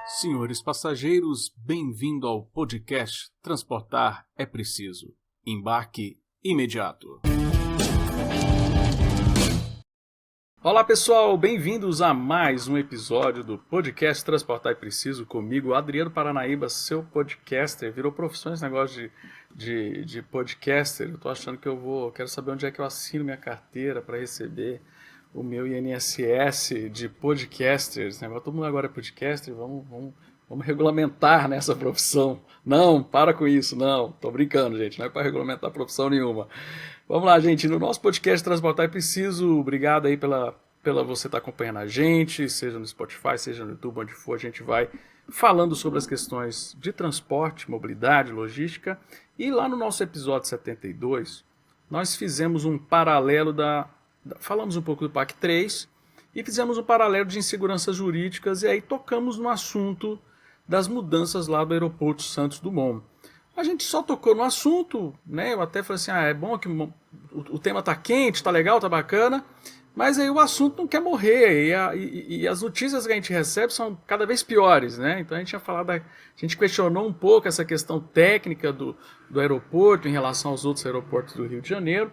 Senhores passageiros, bem-vindo ao podcast Transportar é Preciso. Embarque imediato. Olá pessoal, bem-vindos a mais um episódio do podcast Transportar é Preciso, comigo, Adriano Paranaíba, seu podcaster. Virou profissão esse negócio de podcaster. Eu tô achando que quero saber onde é que eu assino minha carteira para receber o meu INSS de podcasters. Todo mundo agora é podcaster, vamos regulamentar nessa profissão. Não, para com isso, não. Tô brincando, gente, não é para regulamentar profissão nenhuma. Vamos lá, gente, no nosso podcast Transportar é Preciso, obrigado aí pela você estar acompanhando a gente, seja no Spotify, seja no YouTube, onde for, a gente vai falando sobre as questões de transporte, mobilidade, logística, e lá no nosso episódio 72, nós fizemos um paralelo falamos um pouco do PAC 3 e fizemos um paralelo de inseguranças jurídicas e aí tocamos no assunto das mudanças lá do aeroporto Santos Dumont. A gente só tocou no assunto, né? Eu até falei assim, é bom que o tema tá quente, tá legal, tá bacana, mas aí o assunto não quer morrer e as notícias que a gente recebe são cada vez piores, né? Então a gente questionou um pouco essa questão técnica do aeroporto em relação aos outros aeroportos do Rio de Janeiro.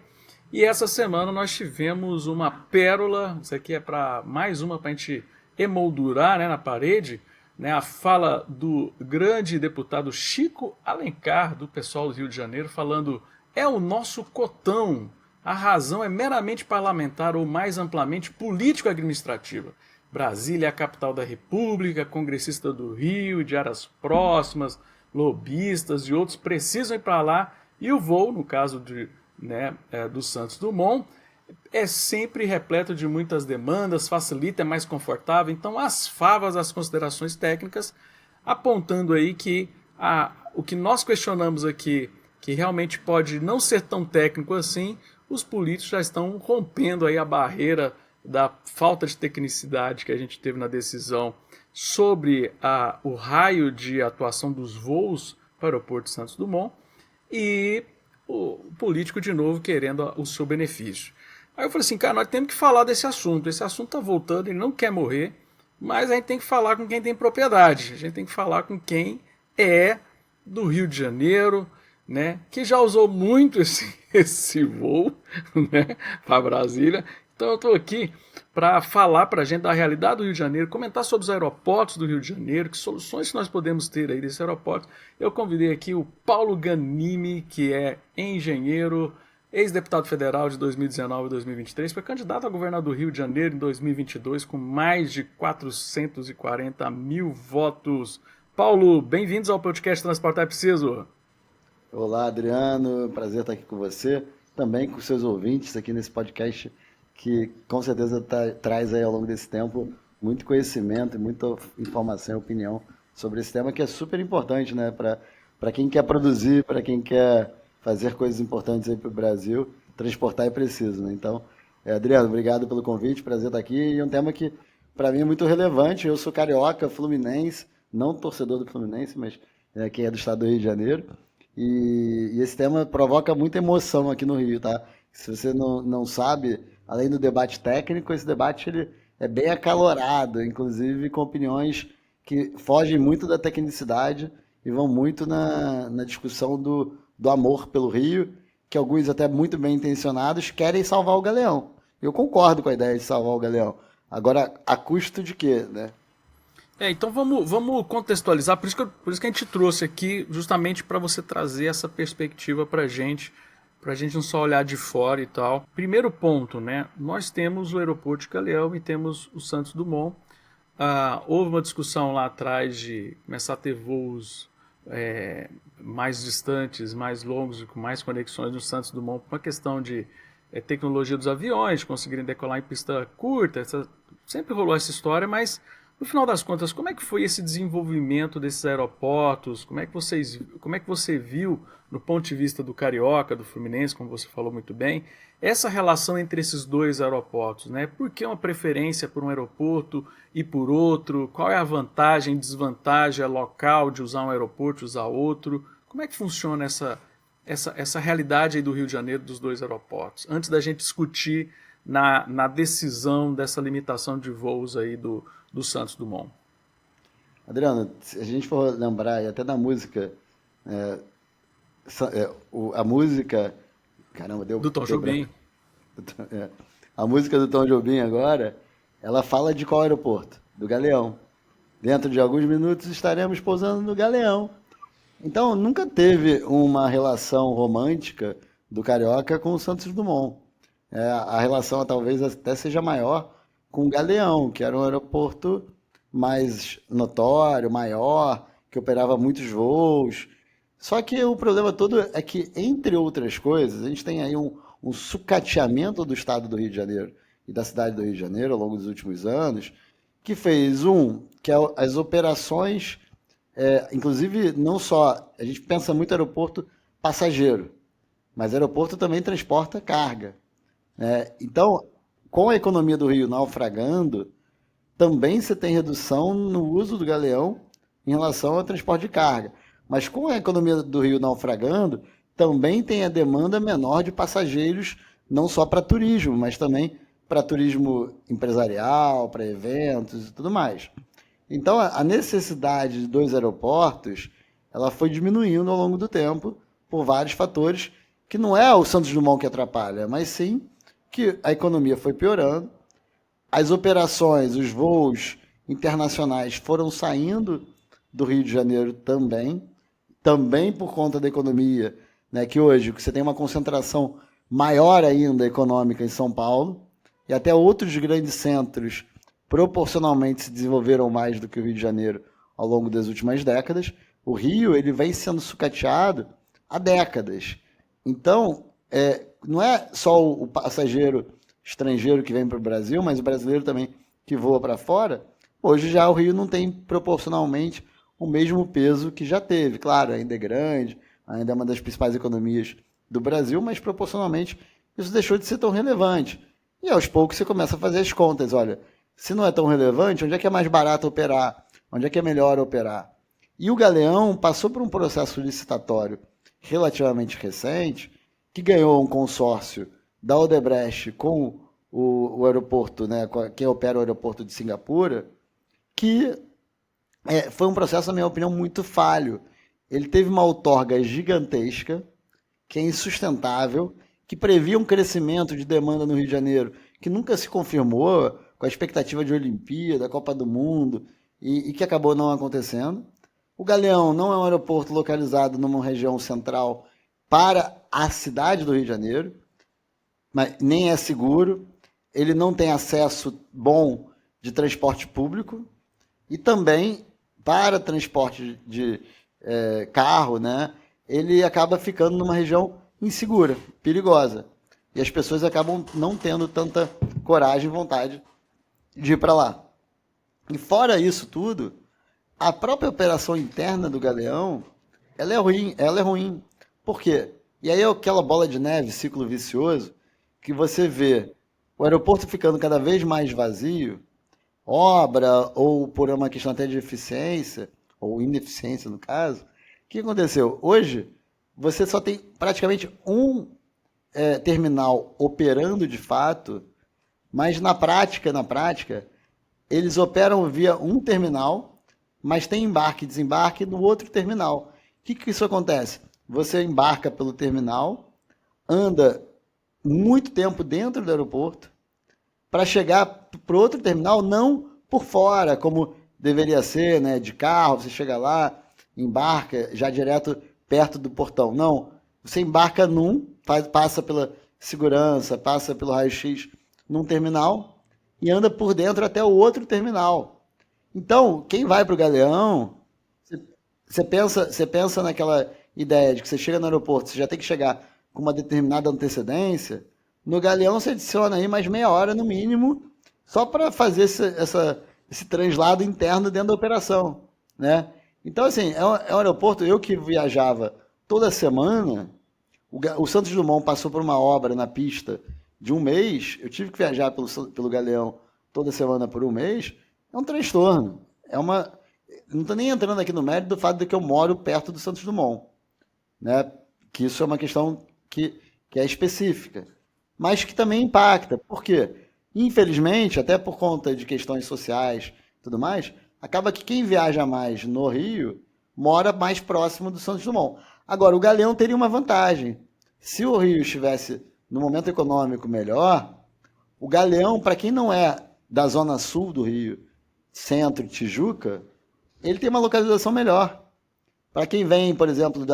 E essa semana nós tivemos uma pérola, isso aqui é mais uma para a gente emoldurar, né, na parede, né, a fala do grande deputado Chico Alencar, do pessoal do Rio de Janeiro, falando: é o nosso cotão, a razão é meramente parlamentar ou mais amplamente político-administrativa. Brasília é a capital da República, congressista do Rio, de áreas próximas, lobistas e outros precisam ir para lá e o voo, no caso do Santos Dumont, é sempre repleto de muitas demandas, facilita, é mais confortável. Então as favas, as considerações técnicas, apontando aí que o que nós questionamos aqui, que realmente pode não ser tão técnico assim, os políticos já estão rompendo aí a barreira da falta de tecnicidade que a gente teve na decisão sobre o raio de atuação dos voos para o aeroporto Santos Dumont e o político de novo querendo o seu benefício. Aí eu falei assim, cara, nós temos que falar desse assunto. Esse assunto está voltando, ele não quer morrer, mas a gente tem que falar com quem tem propriedade. A gente tem que falar com quem é do Rio de Janeiro, né, que já usou muito esse voo, né, para Brasília. Então eu estou aqui para falar para a gente da realidade do Rio de Janeiro, comentar sobre os aeroportos do Rio de Janeiro, que soluções nós podemos ter aí desses aeroportos. Eu convidei aqui o Paulo Ganimi, que é engenheiro, ex-deputado federal de 2019 e 2023, foi candidato a governador do Rio de Janeiro em 2022 com mais de 440 mil votos. Paulo, bem-vindos ao podcast Transportar é Preciso. Olá, Adriano, prazer estar aqui com você, também com seus ouvintes aqui nesse podcast que com certeza traz aí ao longo desse tempo muito conhecimento e muita informação e opinião sobre esse tema que é super importante, né, para quem quer produzir, para quem quer fazer coisas importantes aí para o Brasil, transportar é preciso, né? Então, Adriano, obrigado pelo convite, prazer estar aqui, e é um tema que para mim é muito relevante. Eu sou carioca, fluminense, não torcedor do Fluminense, mas quem é do estado do Rio de Janeiro, e esse tema provoca muita emoção aqui no Rio, tá? Se você não sabe, além do debate técnico, esse debate ele é bem acalorado, inclusive com opiniões que fogem muito da tecnicidade e vão muito na discussão do amor pelo Rio, que alguns até muito bem intencionados querem salvar o Galeão. Eu concordo com a ideia de salvar o Galeão. Agora, a custo de quê, né? Então vamos contextualizar, por isso que a gente trouxe aqui, justamente para você trazer essa perspectiva para a gente não só olhar de fora e tal. Primeiro ponto, né? Nós temos o aeroporto de Galeão e temos o Santos Dumont. Houve uma discussão lá atrás de começar a ter voos mais distantes, mais longos, com mais conexões no Santos Dumont, por uma questão de tecnologia dos aviões, de conseguirem decolar em pista curta. Sempre rolou essa história, mas no final das contas, como é que foi esse desenvolvimento desses aeroportos? Como é que você viu, no ponto de vista do carioca, do fluminense, como você falou muito bem, essa relação entre esses dois aeroportos, né? Por que uma preferência por um aeroporto e por outro? Qual é a vantagem e desvantagem local de usar um aeroporto e usar outro? Como é que funciona essa realidade aí do Rio de Janeiro dos dois aeroportos? Antes da gente discutir na decisão dessa limitação de voos aí do Santos Dumont. Adriano, se a gente for lembrar, e até da música, é, a música. Caramba, Do Tom deu branco. Jobim. É, a música do Tom Jobim agora, ela fala de qual aeroporto? Do Galeão. Dentro de alguns minutos estaremos pousando no Galeão. Então, nunca teve uma relação romântica do Carioca com o Santos Dumont. A relação talvez até seja maior com o Galeão, que era um aeroporto mais notório, maior, que operava muitos voos. Só que o problema todo é que, entre outras coisas, a gente tem aí um sucateamento do estado do Rio de Janeiro e da cidade do Rio de Janeiro ao longo dos últimos anos, que fez, que é as operações, inclusive não só, a gente pensa muito aeroporto passageiro, mas aeroporto também transporta carga. Então, com a economia do Rio naufragando, também você tem redução no uso do galeão em relação ao transporte de carga. Mas com a economia do Rio naufragando, também tem a demanda menor de passageiros, não só para turismo, mas também para turismo empresarial, para eventos e tudo mais. Então, a necessidade de dois aeroportos, ela foi diminuindo ao longo do tempo por vários fatores, que não é o Santos Dumont que atrapalha, mas sim que a economia foi piorando, as operações, os voos internacionais foram saindo do Rio de Janeiro também por conta da economia, né, que hoje você tem uma concentração maior ainda econômica em São Paulo, e até outros grandes centros proporcionalmente se desenvolveram mais do que o Rio de Janeiro ao longo das últimas décadas. O Rio ele vem sendo sucateado há décadas. Então, não é só o passageiro estrangeiro que vem para o Brasil, mas o brasileiro também que voa para fora. Hoje já o Rio não tem proporcionalmente o mesmo peso que já teve. Claro, ainda é grande, ainda é uma das principais economias do Brasil, mas proporcionalmente isso deixou de ser tão relevante. E aos poucos você começa a fazer as contas. Olha, se não é tão relevante, onde é que é mais barato operar? Onde é que é melhor operar? E o Galeão passou por um processo licitatório relativamente recente, que ganhou um consórcio da Odebrecht com o aeroporto, né, quem opera o aeroporto de Singapura, que foi um processo, na minha opinião, muito falho. Ele teve uma outorga gigantesca, que é insustentável, que previa um crescimento de demanda no Rio de Janeiro, que nunca se confirmou, com a expectativa de Olimpíada, Copa do Mundo, e que acabou não acontecendo. O Galeão não é um aeroporto localizado numa região central para a cidade do Rio de Janeiro, mas nem é seguro, ele não tem acesso bom de transporte público, e também para transporte de carro, né, ele acaba ficando numa região insegura, perigosa. E as pessoas acabam não tendo tanta coragem e vontade de ir para lá. E fora isso tudo, a própria operação interna do Galeão, ela é ruim. Por quê? E aí é aquela bola de neve, ciclo vicioso, que você vê o aeroporto ficando cada vez mais vazio, obra ou por uma questão até de eficiência, ou ineficiência no caso. O que aconteceu? Hoje, você só tem praticamente um terminal operando de fato, mas na prática, eles operam via um terminal, mas tem embarque e desembarque no outro terminal. O que isso acontece? Você embarca pelo terminal, anda muito tempo dentro do aeroporto, para chegar para outro terminal, não por fora, como deveria ser, né, de carro, você chega lá, embarca já direto perto do portão. Não, você embarca passa pela segurança, passa pelo raio-x num terminal e anda por dentro até o outro terminal. Então, quem vai para o Galeão, você pensa naquela ideia de que você chega no aeroporto, você já tem que chegar com uma determinada antecedência. No Galeão você adiciona aí mais meia hora no mínimo, só para fazer esse translado interno dentro da operação, né? Então, assim, é um aeroporto, eu que viajava toda semana, o Santos Dumont passou por uma obra na pista de um mês, eu tive que viajar pelo Galeão toda semana por um mês, é um transtorno. Não estou nem entrando aqui no mérito do fato de que eu moro perto do Santos Dumont, né? Que isso é uma questão que é específica, mas que também impacta. Por quê? Infelizmente, até por conta de questões sociais e tudo mais, acaba que quem viaja mais no Rio mora mais próximo do Santos Dumont. Agora, o Galeão teria uma vantagem. Se o Rio estivesse no momento econômico melhor, o Galeão, para quem não é da zona sul do Rio, Centro, Tijuca, ele tem uma localização melhor. Para quem vem, por exemplo,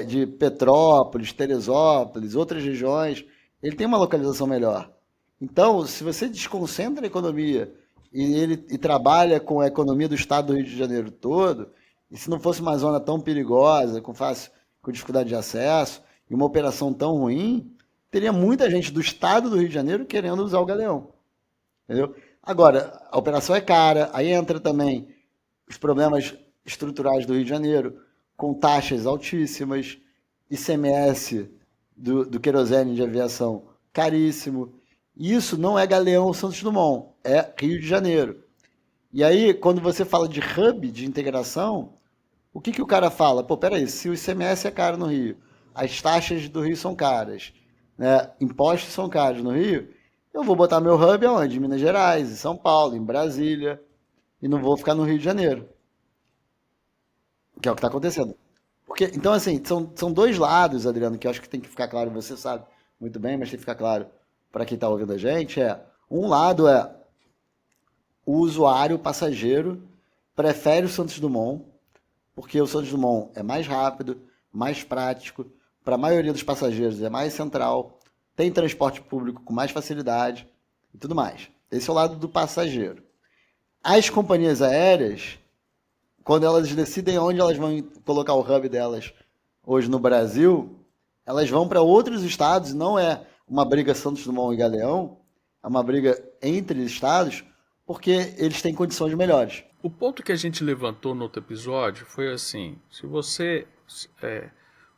de Petrópolis, Teresópolis, outras regiões, ele tem uma localização melhor. Então, se você desconcentra a economia e trabalha com a economia do estado do Rio de Janeiro todo, e se não fosse uma zona tão perigosa, com dificuldade de acesso, e uma operação tão ruim, teria muita gente do estado do Rio de Janeiro querendo usar o Galeão. Entendeu? Agora, a operação é cara, aí entra também os problemas estruturais do Rio de Janeiro, com taxas altíssimas, ICMS do querosene de aviação caríssimo. Isso não é Galeão ou Santos Dumont, é Rio de Janeiro. E aí, quando você fala de hub, de integração, o que o cara fala? Pô, peraí, se o ICMS é caro no Rio, as taxas do Rio são caras, né? Impostos são caros no Rio, eu vou botar meu hub aonde? Em Minas Gerais, em São Paulo, em Brasília, e não vou ficar no Rio de Janeiro. Que é o que está acontecendo. Porque, então, assim, são dois lados, Adriano, que eu acho que tem que ficar claro, você sabe muito bem, mas tem que ficar claro para quem está ouvindo a gente, um lado é o usuário, o passageiro, prefere o Santos Dumont, porque o Santos Dumont é mais rápido, mais prático, para a maioria dos passageiros é mais central, tem transporte público com mais facilidade e tudo mais. Esse é o lado do passageiro. As companhias aéreas, quando elas decidem onde elas vão colocar o hub delas hoje no Brasil, elas vão para outros estados, não é uma briga Santos Dumont e Galeão, é uma briga entre estados, porque eles têm condições melhores. O ponto que a gente levantou no outro episódio foi assim, se você...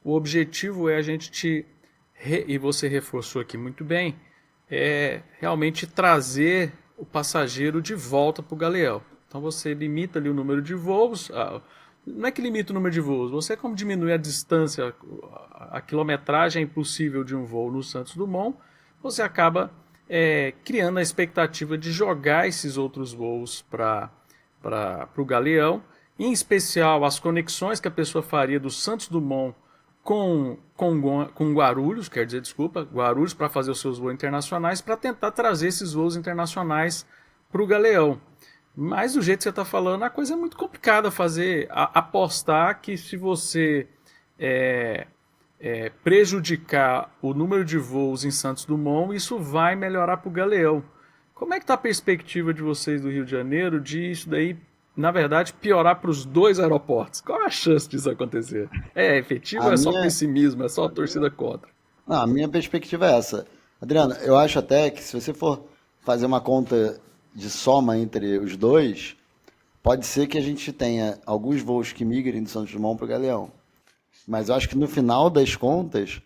o objetivo é a gente e você reforçou aqui muito bem, é realmente trazer o passageiro de volta para o Galeão. Então você limita ali o número de voos, não é que limita o número de voos, você como diminui a distância, a quilometragem impossível de um voo no Santos Dumont, você acaba criando a expectativa de jogar esses outros voos para o Galeão, em especial as conexões que a pessoa faria do Santos Dumont com Guarulhos, Guarulhos para fazer os seus voos internacionais, para tentar trazer esses voos internacionais para o Galeão. Mas do jeito que você está falando, a coisa é muito complicada apostar que se você prejudicar o número de voos em Santos Dumont, isso vai melhorar para o Galeão. Como é que está a perspectiva de vocês do Rio de Janeiro de isso daí, na verdade, piorar para os dois aeroportos? Qual a chance disso acontecer? É efetivo ou é só pessimismo, é só a torcida contra? Não, a minha perspectiva é essa. Adriano, eu acho até que se você for fazer uma conta de soma entre os dois, pode ser que a gente tenha alguns voos que migrem do Santos Dumont para o Galeão. Mas eu acho que no final das contas,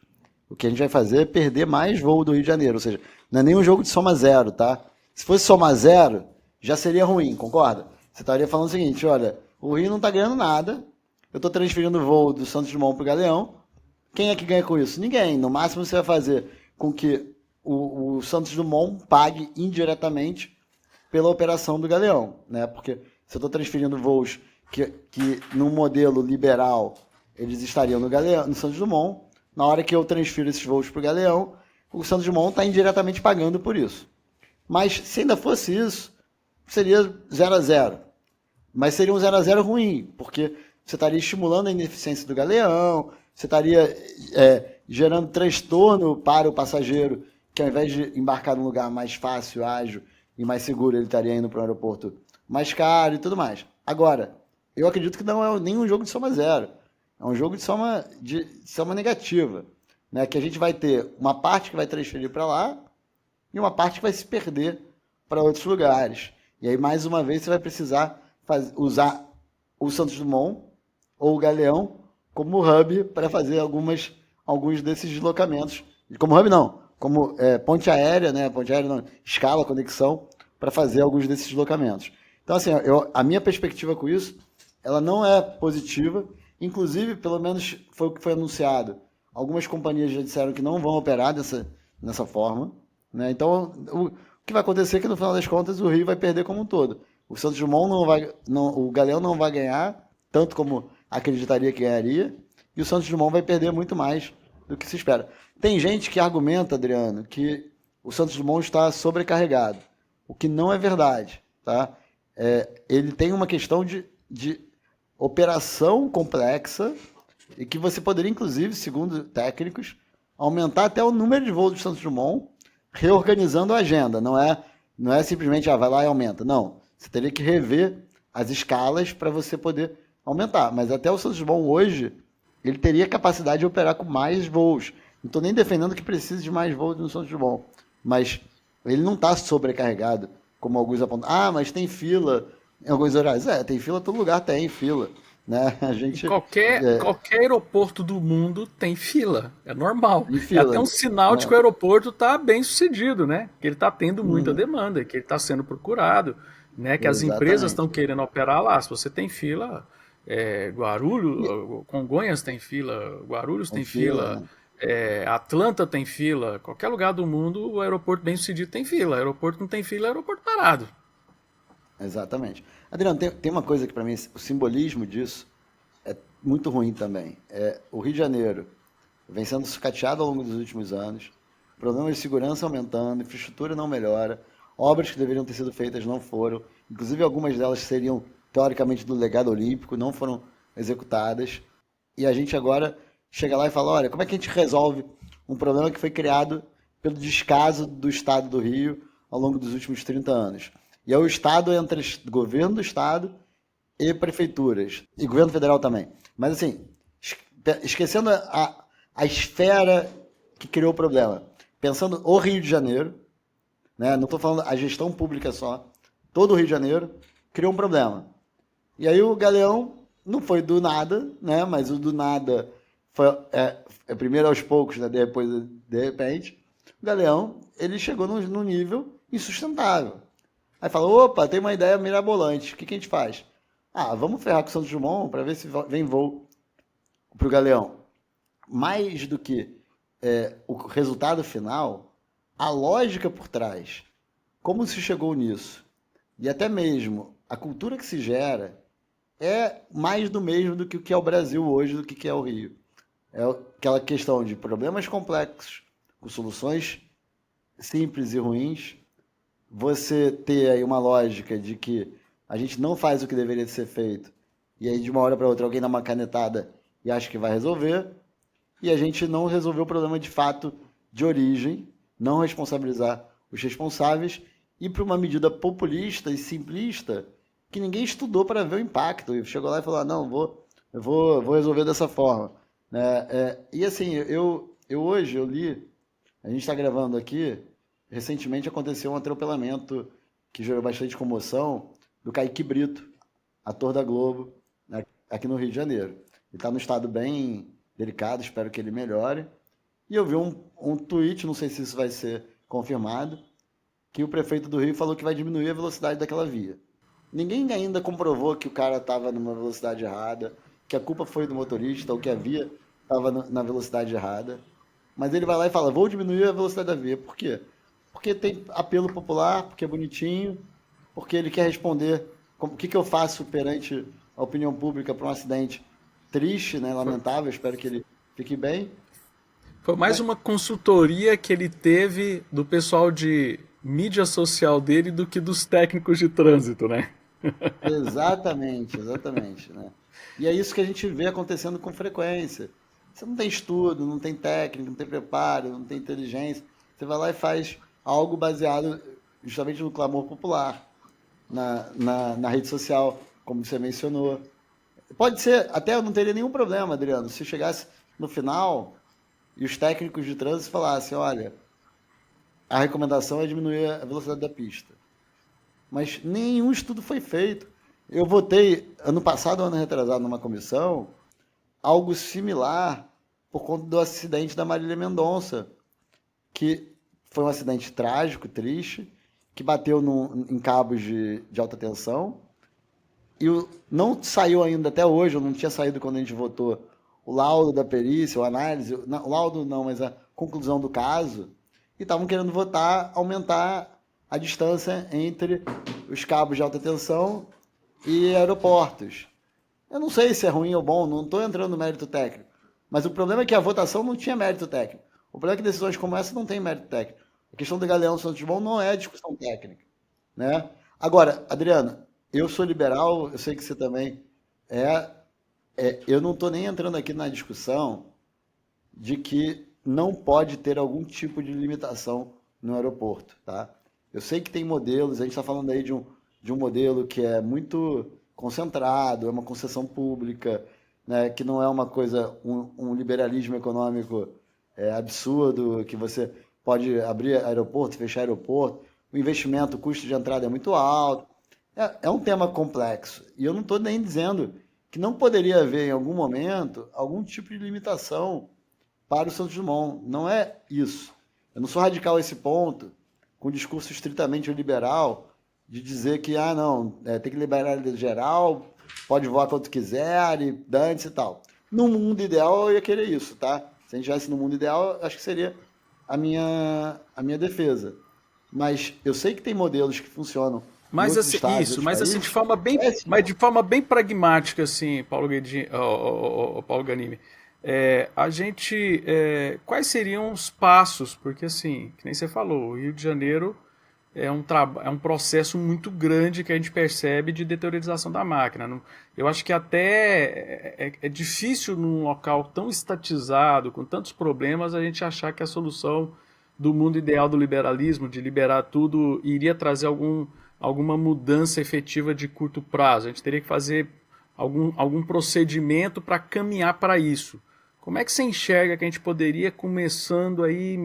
o que a gente vai fazer é perder mais voo do Rio de Janeiro. Ou seja, não é nem um jogo de soma zero, tá? Se fosse soma zero, já seria ruim, concorda? Você estaria falando o seguinte, olha, o Rio não está ganhando nada, eu estou transferindo o voo do Santos Dumont para o Galeão, quem é que ganha com isso? Ninguém. No máximo você vai fazer com que o Santos Dumont pague indiretamente pela operação do Galeão, né? Porque se eu estou transferindo voos que num modelo liberal eles estariam no Galeão, no Santos Dumont, na hora que eu transfiro esses voos para o Galeão, o Santos Dumont está indiretamente pagando por isso. Mas se ainda fosse isso, seria 0 a 0. Mas seria um 0 a 0 ruim, porque você estaria estimulando a ineficiência do Galeão, você estaria gerando transtorno para o passageiro, que ao invés de embarcar num lugar mais fácil, ágil e mais seguro, ele estaria indo para um aeroporto mais caro e tudo mais. Agora, eu acredito que não é nenhum jogo de soma zero. É um jogo de soma negativa, né? Que a gente vai ter uma parte que vai transferir para lá e uma parte que vai se perder para outros lugares. E aí, mais uma vez, você vai precisar usar o Santos Dumont ou o Galeão como hub para fazer alguns desses deslocamentos. Como hub não, como ponte aérea, né? Ponte aérea não, escala, conexão, para fazer alguns desses deslocamentos. Então, assim, a minha perspectiva com isso, ela não é positiva. Inclusive, pelo menos foi o que foi anunciado. Algumas companhias já disseram que não vão operar dessa forma, né? Então, o que vai acontecer é que, no final das contas, o Rio vai perder como um todo. O Santos Dumont não vai, não, o Galeão não vai ganhar tanto como acreditaria que ganharia, e o Santos Dumont vai perder muito mais do que se espera. Tem gente que argumenta, Adriano, que o Santos Dumont está sobrecarregado, o que não é verdade, tá? Ele tem uma questão de operação complexa e que você poderia, inclusive, segundo técnicos, aumentar até o número de voos do Santos Dumont, reorganizando a agenda. Não é simplesmente, vai lá e aumenta. Não, você teria que rever as escalas para você poder aumentar. Mas até o Santos Dumont hoje, ele teria capacidade de operar com mais voos. Não estou nem defendendo que precise de mais voos no Santos Dumont, mas ele não está sobrecarregado, como alguns apontam. Mas tem fila em alguns horários. Tem fila em todo lugar, tem fila. Né? A E gente qualquer aeroporto do mundo tem fila, é normal. tem É até fila. um sinal de que o aeroporto está bem sucedido, né? Que ele está tendo muita demanda, que ele está sendo procurado, né? Que as empresas estão Exatamente. querendo operar lá. Se você tem fila, E, Guarulhos, Congonhas tem fila, Guarulhos tem tem fila, fila, né? Atlanta tem fila, qualquer lugar do mundo o aeroporto bem sucedido tem fila. Aeroporto não tem fila, é aeroporto parado. Exatamente. Adriano, tem uma coisa que para mim, o simbolismo disso é muito ruim também. O Rio de Janeiro vem sendo sucateado ao longo dos últimos anos, problemas de segurança aumentando, infraestrutura não melhora, obras que deveriam ter sido feitas não foram, inclusive algumas delas seriam teoricamente do legado olímpico, não foram executadas, e a gente agora chega lá e fala, olha, como é que a gente resolve um problema que foi criado pelo descaso do Estado do Rio ao longo dos últimos 30 anos? E é o Estado entre governo do Estado e prefeituras, e governo federal também. Mas assim, esquecendo a esfera que criou o problema, pensando o Rio de Janeiro, né? Não estou falando a gestão pública só, todo o Rio de Janeiro criou um problema. E aí o Galeão não foi do nada, né? Mas o do nada foi primeiro aos poucos, né? Depois, de repente, o Galeão ele chegou num nível insustentável. Aí fala, opa, tem uma ideia mirabolante, o que a gente faz? Vamos ferrar com o Santos Dumont para ver se vem voo para o Galeão. Mais do que o resultado final, a lógica por trás, como se chegou nisso, e até mesmo a cultura que se gera, é mais do mesmo do que o que é o Brasil hoje, do que é o Rio. É aquela questão de problemas complexos, com soluções simples e ruins, você ter aí uma lógica de que a gente não faz o que deveria ser feito, e aí de uma hora para outra alguém dá uma canetada e acha que vai resolver, e a gente não resolveu o problema de fato de origem, não responsabilizar os responsáveis, e para uma medida populista e simplista que ninguém estudou para ver o impacto, e chegou lá e falou, não, eu vou resolver dessa forma. E assim, eu hoje eu li, a gente está gravando aqui, recentemente aconteceu um atropelamento que gerou bastante comoção do Kaique Brito, ator da Globo, né, aqui no Rio de Janeiro. Ele está num estado bem delicado, espero que ele melhore. E eu vi um tweet, não sei se isso vai ser confirmado, que o prefeito do Rio falou que vai diminuir a velocidade daquela via. Ninguém ainda comprovou que o cara estava numa velocidade errada, que a culpa foi do motorista ou que a via estava na velocidade errada. Mas ele vai lá e fala, vou diminuir a velocidade da via. Por quê? Porque tem apelo popular, porque é bonitinho, porque ele quer responder o que eu faço perante a opinião pública para um acidente triste, né, lamentável, espero que ele fique bem. Foi mais Mas, uma consultoria que ele teve do pessoal de mídia social dele do que dos técnicos de trânsito, né? exatamente, exatamente, né? E é isso que a gente vê acontecendo com frequência. Você não tem estudo, não tem técnica, não tem preparo, não tem inteligência. Você vai lá e faz algo baseado justamente no clamor popular, na rede social, como você mencionou. Pode ser, até eu não teria nenhum problema, Adriano, se chegasse no final e os técnicos de trânsito falassem, olha, a recomendação é diminuir a velocidade da pista. Mas nenhum estudo foi feito. Eu votei, ano passado, ano retrasado, numa comissão, algo similar por conta do acidente da Marília Mendonça, que foi um acidente trágico, triste, que bateu em cabos de alta tensão, e não saiu ainda até hoje, não tinha saído quando a gente votou, o laudo da perícia, a análise, o laudo não, mas a conclusão do caso, e estavam querendo votar, aumentar a distância entre os cabos de alta tensão e aeroportos. Eu não sei se é ruim ou bom, não estou entrando no mérito técnico. Mas o problema é que a votação não tinha mérito técnico. O problema é que decisões como essa não têm mérito técnico. A questão do Galeão Santos Dumont não é discussão técnica, né? Agora, Adriano, eu sou liberal, eu sei que você também é. Eu não estou nem entrando aqui na discussão de que não pode ter algum tipo de limitação no aeroporto, tá? Eu sei que tem modelos, a gente está falando aí de um modelo que é muito concentrado, é uma concessão pública, né, que não é uma coisa, um liberalismo econômico absurdo, que você pode abrir aeroporto, fechar aeroporto, o investimento, o custo de entrada é muito alto. É um tema complexo. E eu não estou nem dizendo que não poderia haver, em algum momento, algum tipo de limitação para o Santos Dumont. Não é isso. Eu não sou radical a esse ponto, com um discurso estritamente liberal, de dizer que, não, tem que liberar geral, pode voar quanto quiser, e dane-se e tal. No mundo ideal, eu ia querer isso, tá? Se a gente estivesse no mundo ideal, acho que seria a minha defesa. Mas eu sei que tem modelos que funcionam em Mas outros assim, estados, isso, outros mas assim, países. mas de forma bem pragmática, assim, Paulo Guedin, Paulo Ganimi, quais seriam os passos? Porque assim, que nem você falou, o Rio de Janeiro é um processo muito grande que a gente percebe de deteriorização da máquina. Eu acho que até é difícil num local tão estatizado, com tantos problemas, a gente achar que a solução do mundo ideal do liberalismo, de liberar tudo, iria trazer alguma mudança efetiva de curto prazo. A gente teria que fazer algum procedimento para caminhar para isso. Como é que você enxerga que a gente poderia, começando aí,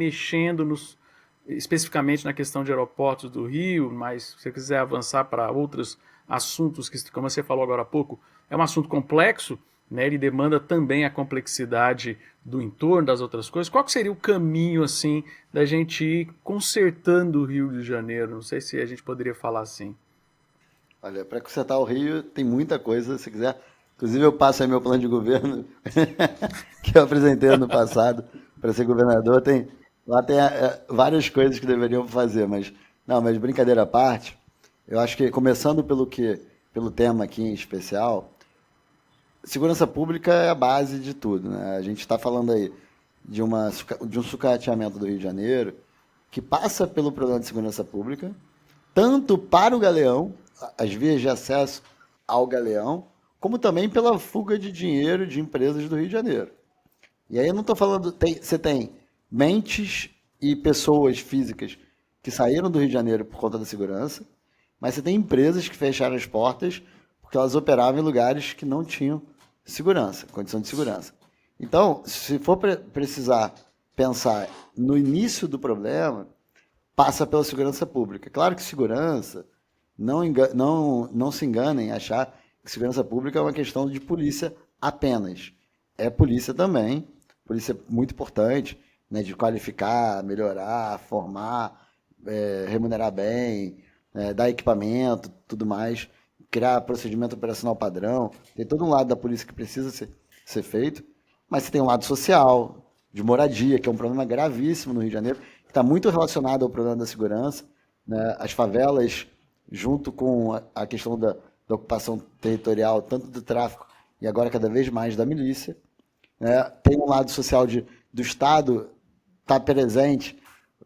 especificamente na questão de aeroportos do Rio, mas se você quiser avançar para outros assuntos, que, como você falou agora há pouco, é um assunto complexo, né? Ele demanda também a complexidade do entorno, das outras coisas. Qual que seria o caminho, assim, da gente ir consertando o Rio de Janeiro? Não sei se a gente poderia falar assim. Olha, para consertar o Rio tem muita coisa, se quiser. Inclusive eu passo aí meu plano de governo, que eu apresentei ano passado para ser governador. Lá tem várias coisas que deveriam fazer, mas não, mas brincadeira à parte, eu acho que começando pelo tema aqui em especial, segurança pública é a base de tudo, né? A gente está falando aí de um sucateamento do Rio de Janeiro que passa pelo problema de segurança pública, tanto para o Galeão, as vias de acesso ao Galeão, como também pela fuga de dinheiro de empresas do Rio de Janeiro. E aí eu não estou falando, você tem mentes e pessoas físicas que saíram do Rio de Janeiro por conta da segurança, mas você tem empresas que fecharam as portas porque elas operavam em lugares que não tinham segurança, condição de segurança. Então, se for precisar pensar no início do problema, passa pela segurança pública. Claro que segurança, não se enganem em achar que segurança pública é uma questão de polícia apenas. É polícia também, polícia é muito importante, né, de qualificar, melhorar, formar, remunerar bem, dar equipamento, tudo mais, criar procedimento operacional padrão. Tem todo um lado da polícia que precisa ser feito, mas você tem um lado social, de moradia, que é um problema gravíssimo no Rio de Janeiro, que está muito relacionado ao problema da segurança, né? As favelas, junto com a questão da ocupação territorial, tanto do tráfico e agora cada vez mais da milícia, né? Tem um lado social do Estado estar presente.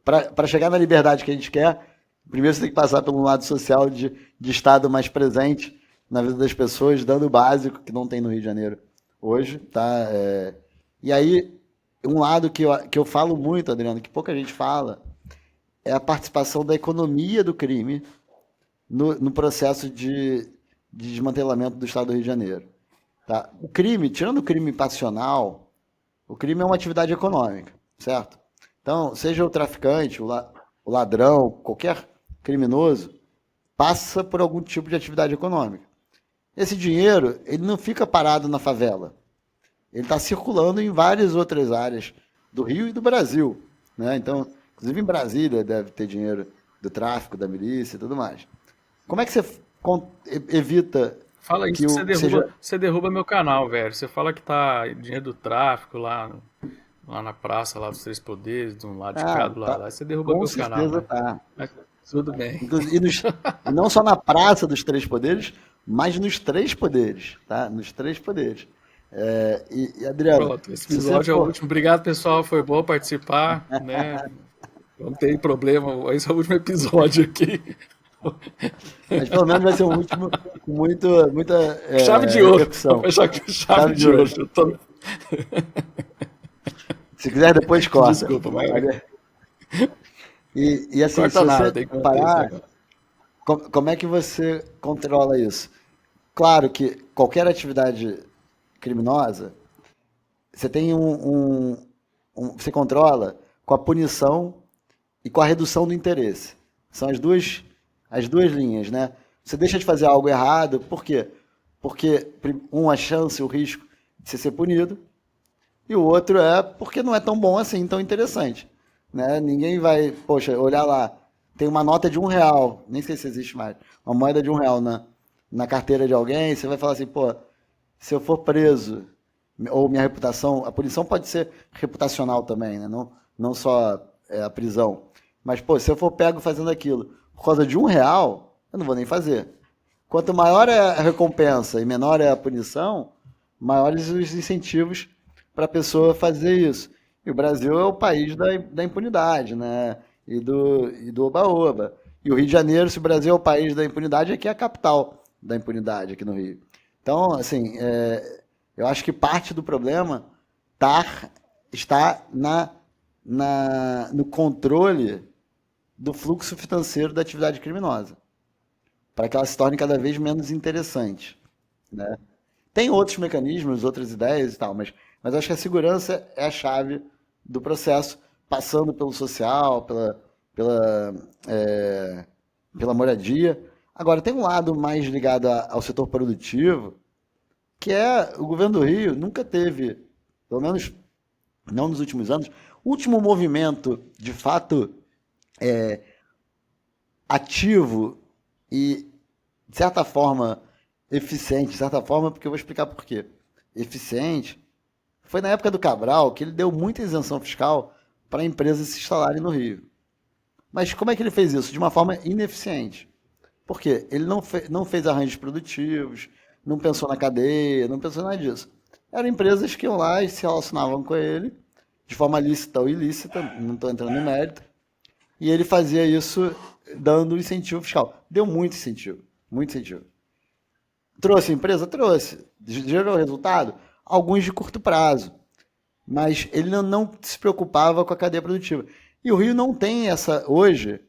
Para chegar na liberdade que a gente quer, primeiro você tem que passar pelo lado social de Estado mais presente na vida das pessoas, dando o básico que não tem no Rio de Janeiro hoje. Tá? E aí, um lado que eu falo muito, Adriano, que pouca gente fala, é a participação da economia do crime no processo de desmantelamento do Estado do Rio de Janeiro. Tá? O crime, tirando o crime passional, o crime é uma atividade econômica, certo? Então, seja o traficante, o ladrão, qualquer criminoso, passa por algum tipo de atividade econômica. Esse dinheiro, ele não fica parado na favela. Ele está circulando em várias outras áreas do Rio e do Brasil, né? Então, inclusive em Brasília deve ter dinheiro do tráfico, da milícia e tudo mais. Como é que você evita Fala isso que que seja... você derruba meu canal, velho. Você fala que tá dinheiro do tráfico lá na praça, lá dos Três Poderes, de um lado de cada, do lado Tá, lá. Você derruba com meu canal, certeza velho. tá. Tudo bem. E não só na Praça dos Três Poderes, mas nos três poderes, tá? Nos três poderes. Adriano, Pronto, esse se você episódio é o for. último. Obrigado, pessoal. Foi bom participar, né? Não tem problema. Esse é o último episódio aqui. Mas pelo menos vai ser um último com muita Chave de ouro. Vou repercussão. fechar com chave Chave de de ouro. ouro. Eu tô- Se quiser, depois corta. Desculpa, mas E assim, se corta nada, você tem que manter esse parar, negócio. como é que você controla isso? Claro que qualquer atividade criminosa, você tem você controla com a punição e com a redução do interesse. São as duas linhas, né? Você deixa de fazer algo errado, por quê? Porque a chance, o risco de você ser punido, e o outro é porque não é tão bom assim, tão interessante, né? Ninguém vai, poxa, olhar lá, tem uma nota de R$ 1, nem sei se existe mais, uma moeda de R$ 1 na carteira de alguém, você vai falar assim, pô, se eu for preso, ou minha reputação, a punição pode ser reputacional também, né? Não só a prisão. Mas, pô, se eu for pego fazendo aquilo por causa de R$ 1, eu não vou nem fazer. Quanto maior é a recompensa e menor é a punição, maiores os incentivos para a pessoa fazer isso. E o Brasil é o país da impunidade, né? E do oba-oba. E o Rio de Janeiro, se o Brasil é o país da impunidade, aqui é a capital da impunidade, aqui no Rio. Então, assim, eu acho que parte do problema está no controle do fluxo financeiro da atividade criminosa, para que ela se torne cada vez menos interessante, né? Tem outros mecanismos, outras ideias e tal, mas acho que a segurança é a chave do processo, passando pelo social, pela, é, pela moradia. Agora, tem um lado mais ligado ao setor produtivo, que é o governo do Rio nunca teve, pelo menos não nos últimos anos, o último movimento, de fato, ativo e, de certa forma, eficiente, de certa forma, porque eu vou explicar por quê. Eficiente, foi na época do Cabral que ele deu muita isenção fiscal para empresas se instalarem no Rio. Mas como é que ele fez isso? De uma forma ineficiente. Por quê? Ele não fez arranjos produtivos, não pensou na cadeia, não pensou em nada disso. Eram empresas que iam lá e se relacionavam com ele, de forma lícita ou ilícita, não estou entrando em mérito, e ele fazia isso dando incentivo fiscal. Deu muito incentivo, muito incentivo. Trouxe empresa? Trouxe. Gerou resultado? Alguns de curto prazo. Mas ele não se preocupava com a cadeia produtiva. E o Rio não tem hoje,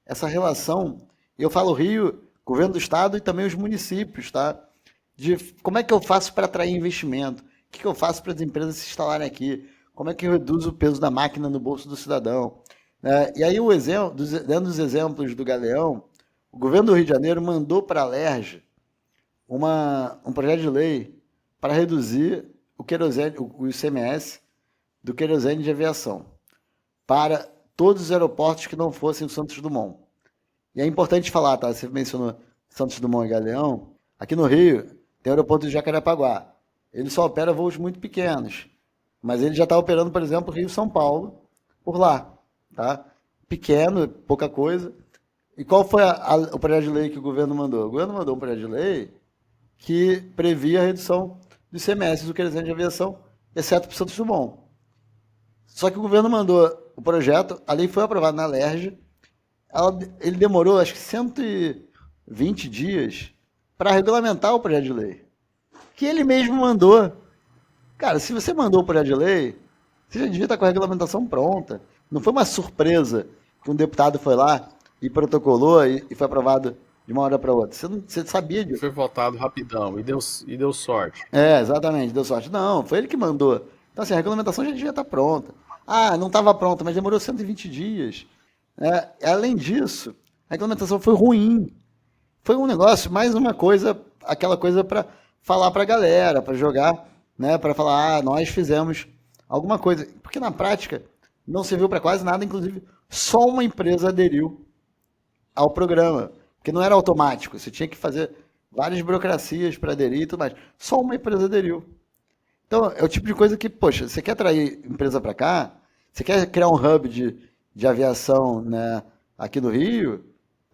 essa relação. Eu falo Rio, governo do estado e também os municípios, tá? De como é que eu faço para atrair investimento? O que eu faço para as empresas se instalarem aqui? Como é que eu reduzo o peso da máquina no bolso do cidadão? E aí, dando os exemplos do Galeão, o governo do Rio de Janeiro mandou para a LERJ um projeto de lei para reduzir o ICMS do querosene de aviação para todos os aeroportos que não fossem o Santos Dumont. E é importante falar, tá? Você mencionou Santos Dumont e Galeão. Aqui no Rio tem o aeroporto de Jacarepaguá. Ele só opera voos muito pequenos, mas ele já está operando, por exemplo, Rio-São Paulo por lá, tá? Pequeno, pouca coisa. E qual foi o projeto de lei que o governo mandou? O governo mandou um projeto de lei que previa a redução do ICMS do querosene de aviação, exceto para o Santos Dumont. Só que o governo mandou o projeto, a lei foi aprovada na LERJ, ele demorou acho que 120 dias para regulamentar o projeto de lei, que ele mesmo mandou. Cara, se você mandou o projeto de lei, você já devia estar com a regulamentação pronta. Não foi uma surpresa que um deputado foi lá e protocolou e foi aprovado de uma hora para outra. Você sabia disso. Foi votado rapidão e deu sorte. Exatamente, deu sorte. Não, foi ele que mandou. Então, assim, a regulamentação já devia estar pronta. Ah, não estava pronta, mas demorou 120 dias. Além disso, a regulamentação foi ruim. Foi um negócio, mais uma coisa, aquela coisa para falar para a galera, para jogar, né, para falar, nós fizemos alguma coisa. Porque na prática não serviu para quase nada, inclusive só uma empresa aderiu ao programa, porque não era automático, você tinha que fazer várias burocracias para aderir e tudo mais. Só uma empresa aderiu. Então, é o tipo de coisa que, poxa, você quer atrair empresa para cá, você quer criar um hub de aviação, né, aqui no Rio,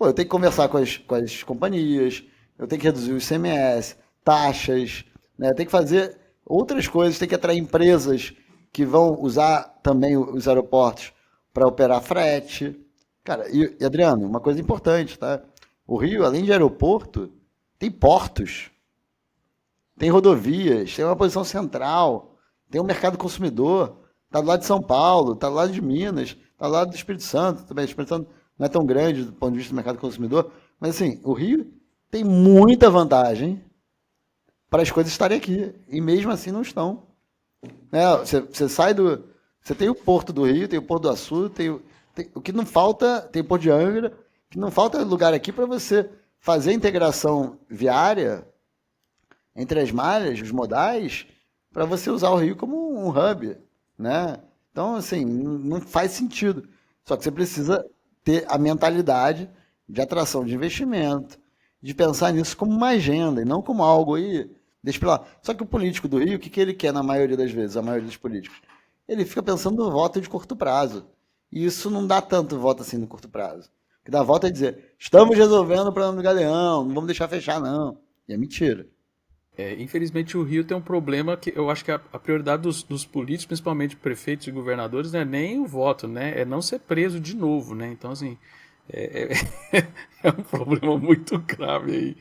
Pô, eu tenho que conversar com as companhias, eu tenho que reduzir o ICMS, taxas, né? Eu tenho que fazer outras coisas, tenho que atrair empresas que vão usar também os aeroportos para operar frete. Cara, e Adriano, uma coisa importante, tá? O Rio, além de aeroporto, tem portos, tem rodovias, tem uma posição central, tem um mercado consumidor, tá do lado de São Paulo, tá do lado de Minas, tá do lado do Espírito Santo também. O Espírito Santo não é tão grande do ponto de vista do mercado consumidor, mas assim, o Rio tem muita vantagem para as coisas estarem aqui, e mesmo assim não estão. Você sai do. Você tem o Porto do Rio, tem o Porto do Açu, o que não falta, tem o Porto de Angra, que não falta lugar aqui para você fazer a integração viária entre as malhas, os modais, para você usar o Rio como um hub, né? Então, assim, não faz sentido. Só que você precisa ter a mentalidade de atração de investimento, de pensar nisso como uma agenda e não como algo aí, deixa pra lá. Só que o político do Rio, o que ele quer na maioria das vezes, a maioria dos políticos? Ele fica pensando no voto de curto prazo. E isso não dá tanto voto assim no curto prazo. O que dá voto é dizer, estamos resolvendo o problema do Galeão, não vamos deixar fechar não. E é mentira. Infelizmente o Rio tem um problema que eu acho que a prioridade dos políticos, principalmente prefeitos e governadores, não é nem o voto, né? É não ser preso de novo, né? Então, assim, é um problema muito grave aí,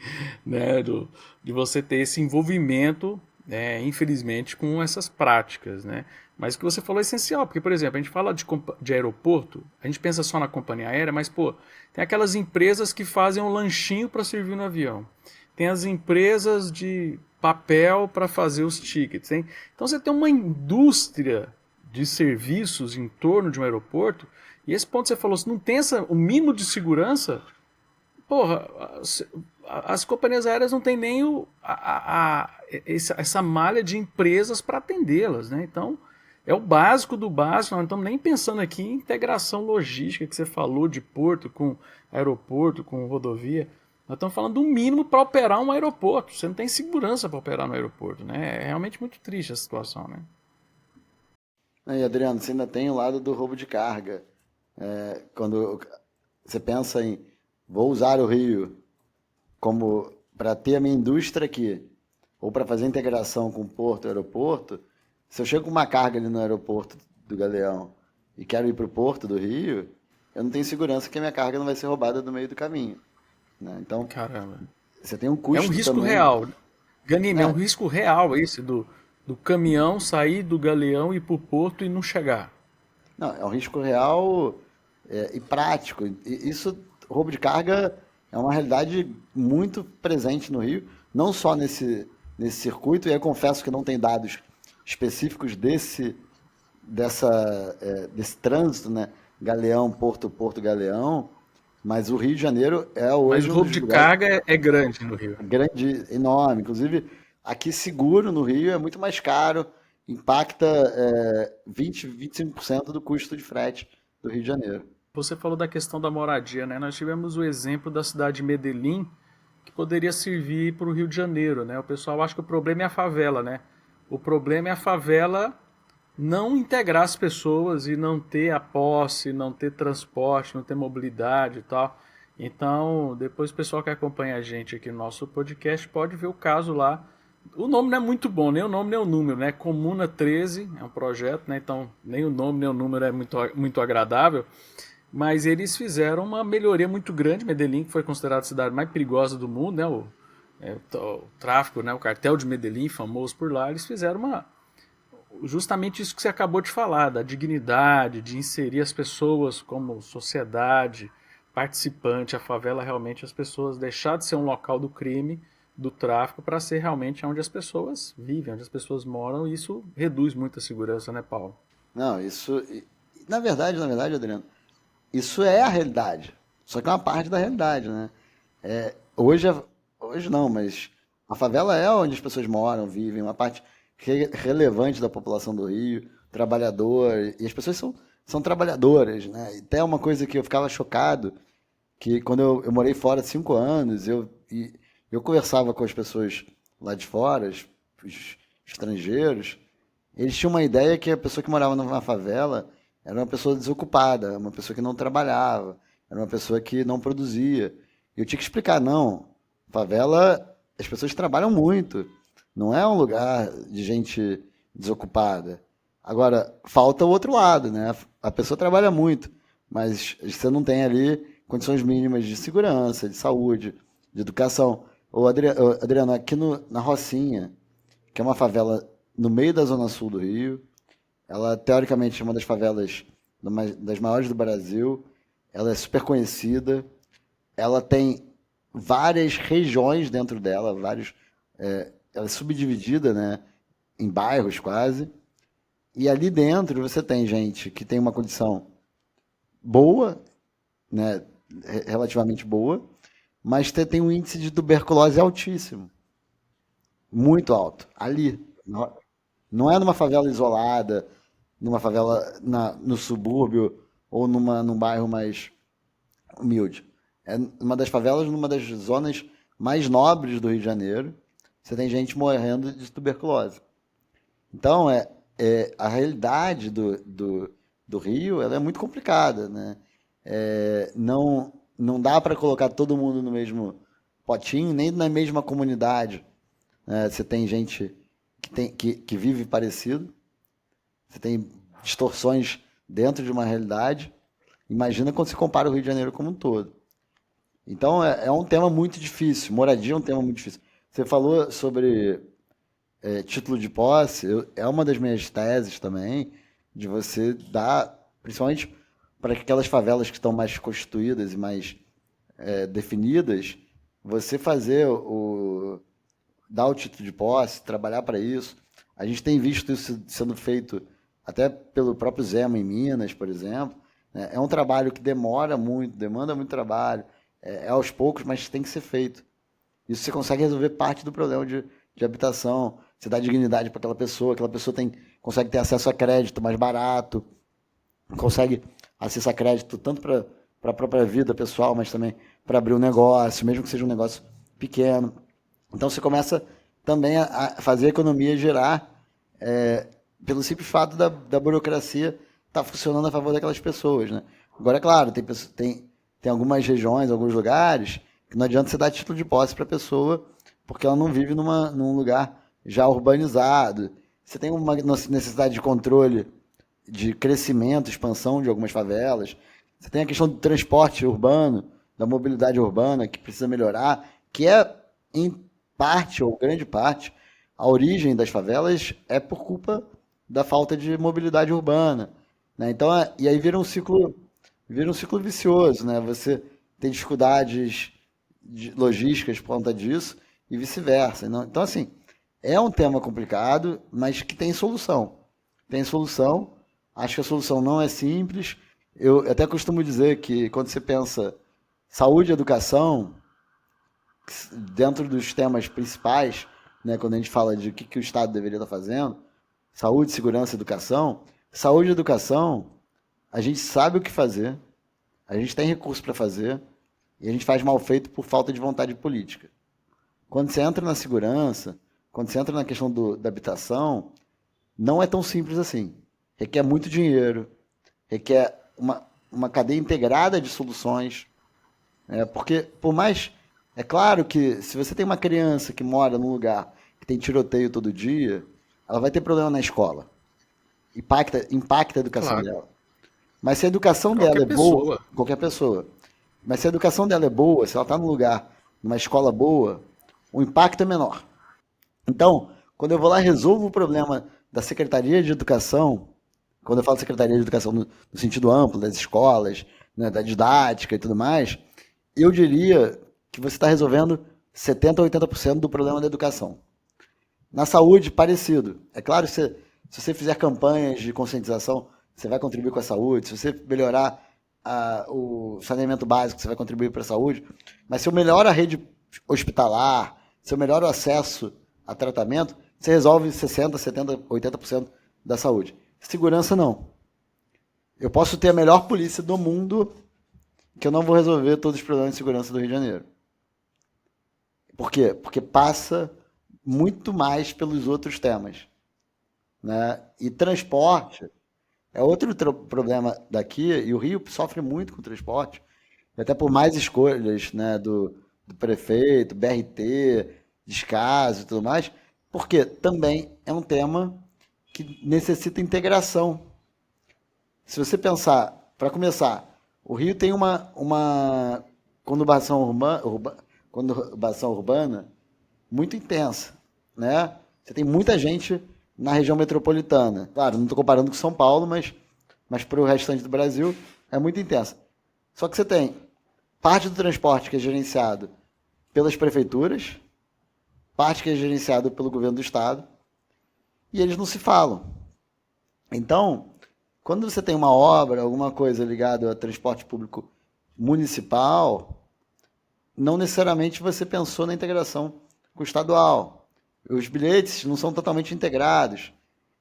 né? De você ter esse envolvimento, né, infelizmente, com essas práticas, né? Mas o que você falou é essencial, porque, por exemplo, a gente fala de aeroporto, a gente pensa só na companhia aérea, mas, pô, tem aquelas empresas que fazem um lanchinho para servir no avião. Tem as empresas de papel para fazer os tickets. Hein? Então você tem uma indústria de serviços em torno de um aeroporto, e esse ponto que você falou, se não tem o mínimo de segurança, porra, as companhias aéreas não têm nem essa malha de empresas para atendê-las. Né? Então, é o básico do básico, nós não estamos nem pensando aqui em integração logística que você falou de porto com aeroporto, com rodovia. Nós estamos falando do mínimo para operar um aeroporto. Você não tem segurança para operar no aeroporto, né? É realmente muito triste a situação, né? E Adriano, você ainda tem o lado do roubo de carga. Quando você pensa em vou usar o Rio como para ter a minha indústria aqui, ou para fazer integração com o porto e aeroporto, se eu chego com uma carga ali no aeroporto do Galeão e quero ir para o porto do Rio, eu não tenho segurança que a minha carga não vai ser roubada no meio do caminho. Né? Então, caramba, você tem um é um custo risco também. real. Ganime, é um É, risco real esse do caminhão sair do Galeão e ir para o porto e não chegar. não, é um risco real e prático. Isso, roubo de carga é uma realidade muito presente no Rio, não só nesse circuito, e eu confesso que não tem dados específicos desse trânsito, né? Galeão, Porto, Porto, Galeão, mas o Rio de Janeiro é Mas o hoje um roubo dos de lugares carga é grande no Rio. grande, enorme. Inclusive, aqui seguro no Rio é muito mais caro, impacta 25% do custo de frete do Rio de Janeiro. Você falou da questão da moradia, né? Nós tivemos o exemplo da cidade de Medellín, que poderia servir para o Rio de Janeiro, né? O pessoal acha que o problema é a favela, né? O problema é a favela não integrar as pessoas e não ter a posse, não ter transporte, não ter mobilidade e tal. Então, depois o pessoal que acompanha a gente aqui no nosso podcast pode ver o caso lá. O nome não é muito bom, nem o nome nem o número, né? Comuna 13 é um projeto, né? Então, nem o nome nem o número é muito agradável. Mas eles fizeram uma melhoria muito grande. Medellín, que foi considerada a cidade mais perigosa do mundo, né? O tráfico, né? O cartel de Medellín, famoso por lá, eles fizeram justamente isso que você acabou de falar, da dignidade, de inserir as pessoas como sociedade participante, a favela realmente as pessoas deixar de ser um local do crime, do tráfico, para ser realmente onde as pessoas vivem, onde as pessoas moram, e isso reduz muito a segurança, né, Paulo? Não, na verdade, Adriano, isso é a realidade. Só que é uma parte da realidade, né? Hoje, hoje não, mas a favela é onde as pessoas moram, vivem, uma parte relevante da população do Rio, trabalhador, e as pessoas são trabalhadoras, né? E até uma coisa que eu ficava chocado, que quando eu morei fora 5 anos, eu conversava com as pessoas lá de fora, os estrangeiros, eles tinham uma ideia que a pessoa que morava numa favela era uma pessoa desocupada, uma pessoa que não trabalhava, era uma pessoa que não produzia. E eu tinha que explicar, não, favela, as pessoas trabalham muito, não é um lugar de gente desocupada. Agora, falta o outro lado, né? A pessoa trabalha muito, mas você não tem ali condições mínimas de segurança, de saúde, de educação. Ô, Adriano, aqui na Rocinha, que é uma favela no meio da zona sul do Rio, ela teoricamente é uma das favelas das maiores do Brasil, ela é super conhecida, ela tem várias regiões dentro dela, ela é subdividida, né, em bairros quase, e ali dentro você tem gente que tem uma condição boa, né, relativamente boa, mas tem um índice de tuberculose altíssimo, muito alto, ali. Não é numa favela isolada, numa favela no subúrbio ou num bairro mais humilde. É uma das favelas, numa das zonas mais nobres do Rio de Janeiro. Você tem gente morrendo de tuberculose. Então, a realidade do Rio ela é muito complicada, né? Não dá para colocar todo mundo no mesmo potinho, nem na mesma comunidade. Né? Você tem gente que vive parecido, você tem distorções dentro de uma realidade. Imagina quando se compara o Rio de Janeiro como um todo. Então é um tema muito difícil. Moradia é um tema muito difícil. Você falou sobre título de posse, é uma das minhas teses também, de você dar, principalmente para aquelas favelas que estão mais constituídas e mais definidas, você dar o título de posse, trabalhar para isso. A gente tem visto isso sendo feito até pelo próprio Zema em Minas, por exemplo. Né? É um trabalho que demora muito, demanda muito trabalho, é aos poucos, mas tem que ser feito. Isso você consegue resolver parte do problema de habitação, você dá dignidade para aquela pessoa consegue ter acesso a crédito mais barato, consegue acessar crédito tanto para a própria vida pessoal, mas também para abrir um negócio, mesmo que seja um negócio pequeno. Então você começa também a fazer a economia girar pelo simples fato da burocracia estar funcionando a favor daquelas pessoas. Né? Agora, é claro, tem algumas regiões, alguns lugares, que não adianta você dar título de posse para a pessoa, porque ela não vive num lugar já urbanizado. Você tem uma necessidade de controle de crescimento, expansão de algumas favelas. Você tem a questão do transporte urbano, da mobilidade urbana, que precisa melhorar, que em parte, ou grande parte, a origem das favelas é por culpa da falta de mobilidade urbana. Né? Então, e aí vira um ciclo vicioso, né? Você tem dificuldades logísticas por conta disso e vice-versa. Então, assim, é um tema complicado, mas que tem solução. Tem solução. Acho que a solução não é simples. Eu até costumo dizer que quando você pensa saúde e educação, dentro dos temas principais, né, quando a gente fala de o que o Estado deveria estar fazendo, saúde, segurança, educação, saúde e educação, a gente sabe o que fazer, a gente tem recurso para fazer, e a gente faz mal feito por falta de vontade política. Quando você entra na segurança, quando você entra na questão da habitação, não é tão simples assim. Requer muito dinheiro, requer uma cadeia integrada de soluções, porque por mais... É claro que se você tem uma criança que mora num lugar que tem tiroteio todo dia, ela vai ter problema na escola. Impacta a educação Claro. dela. Mas se a educação dela Qualquer é boa, pessoa. qualquer pessoa, mas se a educação dela é boa, se ela está num lugar, numa escola boa, o impacto é menor. Então, quando eu vou lá e resolvo o problema da Secretaria de Educação, quando eu falo Secretaria de Educação no sentido amplo, das escolas, né, da didática e tudo mais, eu diria que você está resolvendo 70% a 80% do problema da educação. Na saúde, parecido. É claro que se você fizer campanhas de conscientização, você vai contribuir com a saúde. Se você melhorar o saneamento básico, você vai contribuir para a saúde. Mas se eu melhoro a rede hospitalar, se eu melhoro o acesso a tratamento, você resolve 60%, 70%, 80% da saúde. Segurança, não. Eu posso ter a melhor polícia do mundo, que eu não vou resolver todos os problemas de segurança do Rio de Janeiro. Por quê? Porque passa muito mais pelos outros temas. Né? E transporte é outro problema daqui, e o Rio sofre muito com transporte, e até por mais escolhas, né, do prefeito, BRT, descaso e tudo mais, porque também é um tema que necessita integração. Se você pensar, para começar, o Rio tem uma conurbação urbana muito intensa, né? Você tem muita gente na região metropolitana. Claro, não estou comparando com São Paulo, mas para o restante do Brasil é muito intensa. Só que você tem parte do transporte que é gerenciado pelas prefeituras, parte que é gerenciado pelo governo do estado, e eles não se falam. Então, quando você tem uma obra, alguma coisa ligada a transporte público municipal, não necessariamente você pensou na integração com o estadual. Os bilhetes não são totalmente integrados.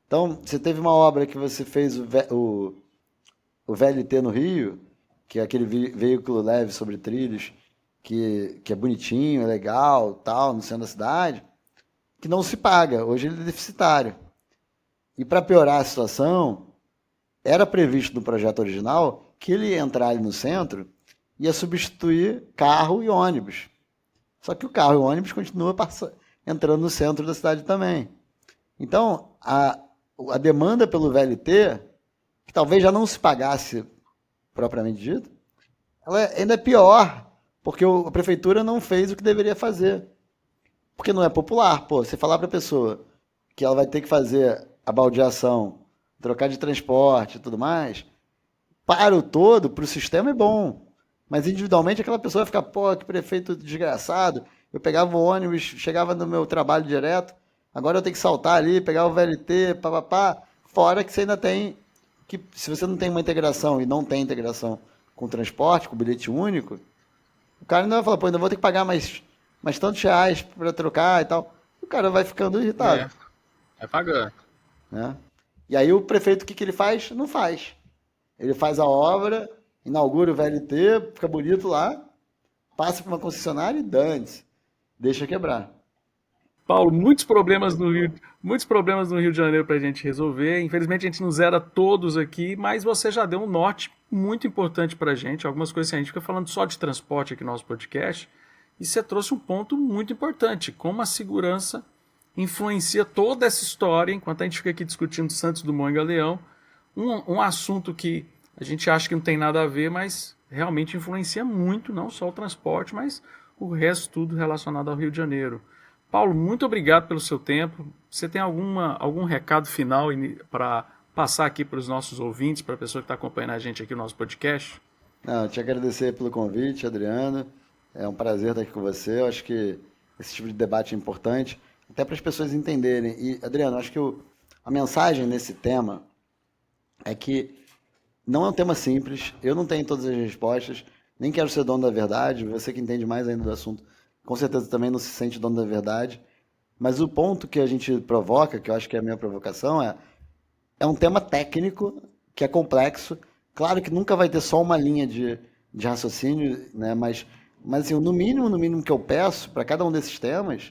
Então, você teve uma obra que você fez o VLT no Rio, que é aquele veículo leve sobre trilhos, que é bonitinho, é legal, tal, no centro da cidade, que não se paga. Hoje ele é deficitário. E para piorar a situação, era previsto no projeto original que ele ia entrar ali no centro e ia substituir carro e ônibus. Só que o carro e o ônibus continuam entrando no centro da cidade também. Então, a demanda pelo VLT, que talvez já não se pagasse propriamente dito, ela ainda é pior, porque a prefeitura não fez o que deveria fazer. Porque não é popular. Pô, você falar para a pessoa que ela vai ter que fazer a baldeação, trocar de transporte e tudo mais, para o todo, para o sistema é bom. Mas individualmente aquela pessoa vai ficar, pô, que prefeito desgraçado. Eu pegava o ônibus, chegava no meu trabalho direto, agora eu tenho que saltar ali, pegar o VLT, papapá. Fora que você ainda tem que, se você não tem uma integração e não tem integração com o transporte, com o bilhete único, o cara ainda vai falar, pô, ainda vou ter que pagar mais tantos reais para trocar e tal. O cara vai ficando irritado. Vai pagando. Né? E aí o prefeito, o que ele faz? Não faz. Ele faz a obra, inaugura o VLT, fica bonito lá, passa para uma concessionária e dane-se. Deixa quebrar. Paulo, muitos problemas no Rio de Janeiro para a gente resolver. Infelizmente a gente não zera todos aqui, mas você já deu um norte muito importante para a gente. Algumas coisas que a gente fica falando só de transporte aqui no nosso podcast, e você trouxe um ponto muito importante, como a segurança influencia toda essa história, enquanto a gente fica aqui discutindo Santos Dumont e Galeão, um assunto que a gente acha que não tem nada a ver, mas realmente influencia muito, não só o transporte, mas o resto tudo relacionado ao Rio de Janeiro. Paulo, muito obrigado pelo seu tempo. Você tem algum recado final para passar aqui para os nossos ouvintes, para a pessoa que está acompanhando a gente aqui no nosso podcast? Não, te agradecer pelo convite, Adriano. É um prazer estar aqui com você. Eu acho que esse tipo de debate é importante, até para as pessoas entenderem. E, Adriano, acho que a mensagem nesse tema é que não é um tema simples, eu não tenho todas as respostas, nem quero ser dono da verdade, você que entende mais ainda do assunto, com certeza também não se sente dono da verdade, mas o ponto que a gente provoca, que eu acho que é a minha provocação, é um tema técnico, que é complexo, claro que nunca vai ter só uma linha de raciocínio, né? Mas assim, no mínimo que eu peço para cada um desses temas,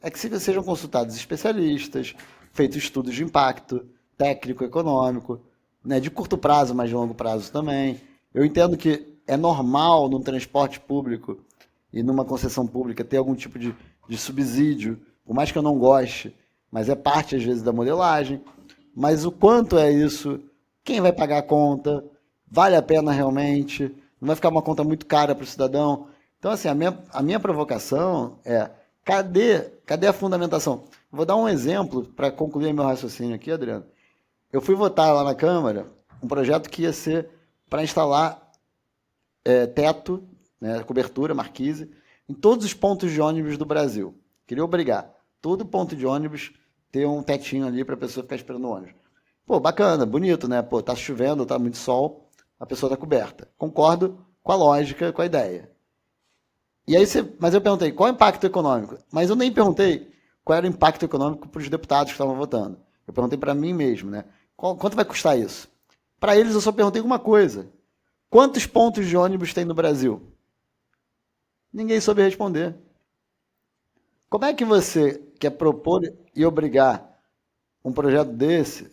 é que sejam consultados especialistas, feitos estudos de impacto, técnico, econômico, né, de curto prazo, mas de longo prazo também. Eu entendo que é normal no transporte público e numa concessão pública ter algum tipo de subsídio, por mais que eu não goste, mas é parte às vezes da modelagem. Mas o quanto é isso? Quem vai pagar a conta? Vale a pena realmente? Não vai ficar uma conta muito cara para o cidadão? Então, assim, a minha provocação é, cadê a fundamentação? Vou dar um exemplo para concluir meu raciocínio aqui, Adriano. Eu fui votar lá na Câmara um projeto que ia ser para instalar teto, né, cobertura, marquise, em todos os pontos de ônibus do Brasil. Queria obrigar todo ponto de ônibus ter um tetinho ali para a pessoa ficar esperando o ônibus. Pô, bacana, bonito, né? Pô, tá chovendo, tá muito sol, a pessoa tá coberta. Concordo com a lógica, com a ideia. E aí mas eu perguntei, qual é o impacto econômico? Mas eu nem perguntei qual era o impacto econômico para os deputados que estavam votando. Eu perguntei para mim mesmo, né? Quanto vai custar isso? Para eles eu só perguntei uma coisa. Quantos pontos de ônibus tem no Brasil? Ninguém soube responder. Como é que você quer propor e obrigar um projeto desse,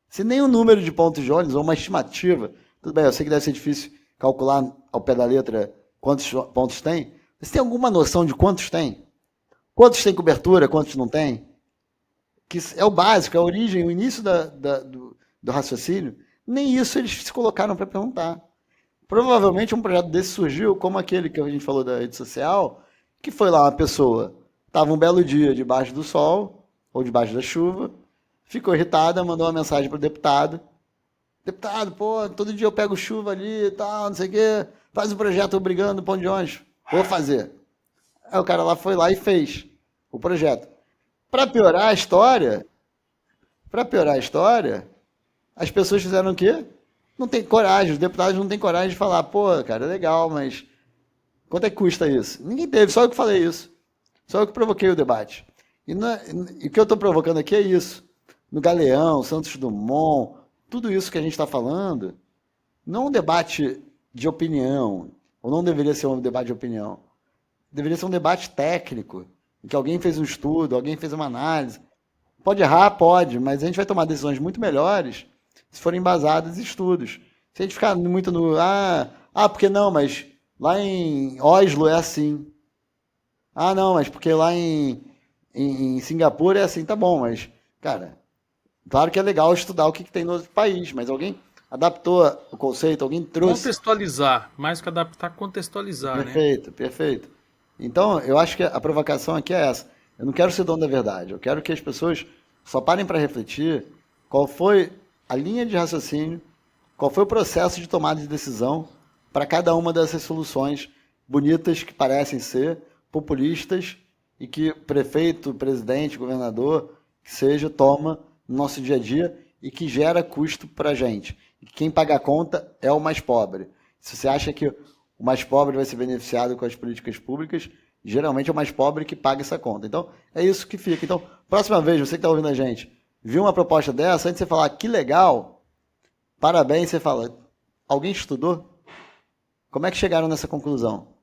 se nem o número de pontos de ônibus ou uma estimativa, tudo bem, eu sei que deve ser difícil calcular ao pé da letra quantos pontos tem? Você tem alguma noção de quantos tem? Quantos tem cobertura, quantos não tem? Que é o básico, é a origem, o início do raciocínio. Nem isso eles se colocaram para perguntar. Provavelmente um projeto desse surgiu como aquele que a gente falou da rede social, que foi lá uma pessoa, estava um belo dia debaixo do sol, ou debaixo da chuva, ficou irritada, mandou uma mensagem para o deputado. Deputado, pô, todo dia eu pego chuva ali e tal, não sei o quê, faz um projeto obrigando o ponto de ônibus. Vou fazer. Aí o cara lá foi lá e fez o projeto. Para piorar a história, as pessoas fizeram o quê? Não tem coragem, os deputados não têm coragem de falar, pô, cara, é legal, mas quanto é que custa isso? Ninguém teve, só eu que falei isso. Só eu que provoquei o debate. E o que eu estou provocando aqui é isso. No Galeão, Santos Dumont, tudo isso que a gente está falando, não é um debate de opinião, ou não deveria ser um debate de opinião. Deveria ser um debate técnico, em que alguém fez um estudo, alguém fez uma análise. Pode errar? Pode, mas a gente vai tomar decisões muito melhores se forem embasadas em estudos. Se a gente ficar muito no... porque não, mas lá em Oslo é assim. Ah, não, mas porque lá em Singapura é assim. Tá bom, mas, cara, claro que é legal estudar o que tem no outro país, mas alguém adaptou o conceito, alguém trouxe... Contextualizar, mais que adaptar, contextualizar, Perfeito, né? Perfeito. Então, eu acho que a provocação aqui é essa. Eu não quero ser dono da verdade. Eu quero que as pessoas só parem para refletir qual foi a linha de raciocínio, qual foi o processo de tomada de decisão para cada uma dessas soluções bonitas que parecem ser populistas e que prefeito, presidente, governador, que seja, toma no nosso dia a dia e que gera custo para a gente. E quem paga a conta é o mais pobre. Se você acha que o mais pobre vai ser beneficiado com as políticas públicas, geralmente é o mais pobre que paga essa conta. Então, é isso que fica. Então, próxima vez, você que está ouvindo a gente, viu uma proposta dessa, antes de você falar que legal, parabéns, você fala, alguém estudou? Como é que chegaram nessa conclusão?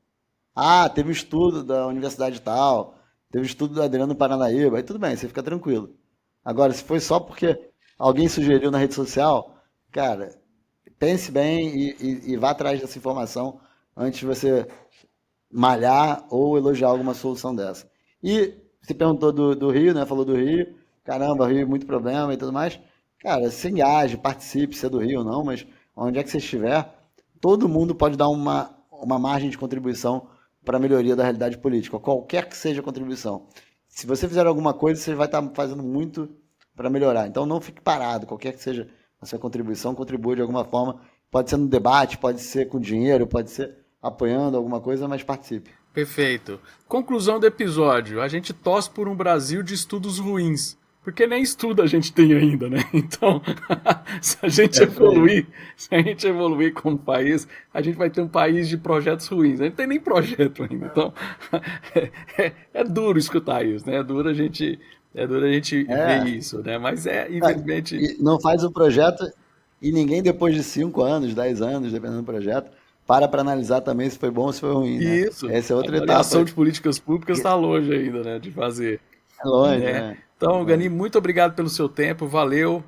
Teve um estudo da universidade tal, teve um estudo do Adriano Paranaíba, aí tudo bem, você fica tranquilo. Agora, se foi só porque alguém sugeriu na rede social, cara, pense bem e vá atrás dessa informação antes de você malhar ou elogiar alguma solução dessa. E você perguntou do Rio, né? Falou do Rio. Caramba, Rio, muito problema e tudo mais. Cara, se engaje, participe, se é do Rio ou não, mas onde é que você estiver, todo mundo pode dar uma margem de contribuição para a melhoria da realidade política, qualquer que seja a contribuição. Se você fizer alguma coisa, você vai estar fazendo muito para melhorar. Então não fique parado, qualquer que seja a sua contribuição, contribua de alguma forma. Pode ser no debate, pode ser com dinheiro, pode ser apoiando alguma coisa, mas participe. Perfeito. Conclusão do episódio. A gente torce por um Brasil de estudos ruins. Porque nem estudo a gente tem ainda, né? Então, se a gente evoluir como país, a gente vai ter um país de projetos ruins. A gente não tem nem projeto ainda. Então, é duro escutar isso, né? É duro a gente ver isso, né? Mas infelizmente... Não faz o projeto e ninguém depois de 5 anos, 10 anos, dependendo do projeto, para analisar também se foi bom ou se foi ruim, né? Isso. Essa é outra etapa. A avaliação de políticas públicas está longe ainda, né? De fazer. É longe, né? né? Então, Gani, muito obrigado pelo seu tempo, valeu.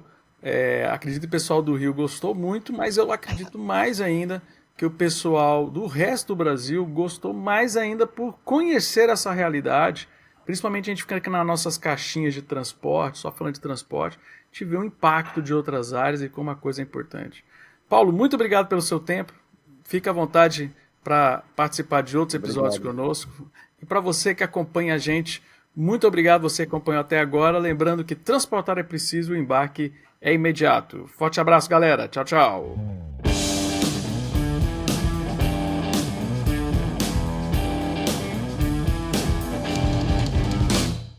Acredito que o pessoal do Rio gostou muito, mas eu acredito mais ainda que o pessoal do resto do Brasil gostou mais ainda por conhecer essa realidade. Principalmente a gente fica aqui nas nossas caixinhas de transporte, só falando de transporte, a gente vê o impacto de outras áreas e como a coisa é importante. Paulo, muito obrigado pelo seu tempo. Fique à vontade para participar de outros episódios conosco. E para você que acompanha a gente, muito obrigado você que acompanhou até agora. Lembrando que transportar é preciso, o embarque é imediato. Forte abraço, galera. Tchau, tchau.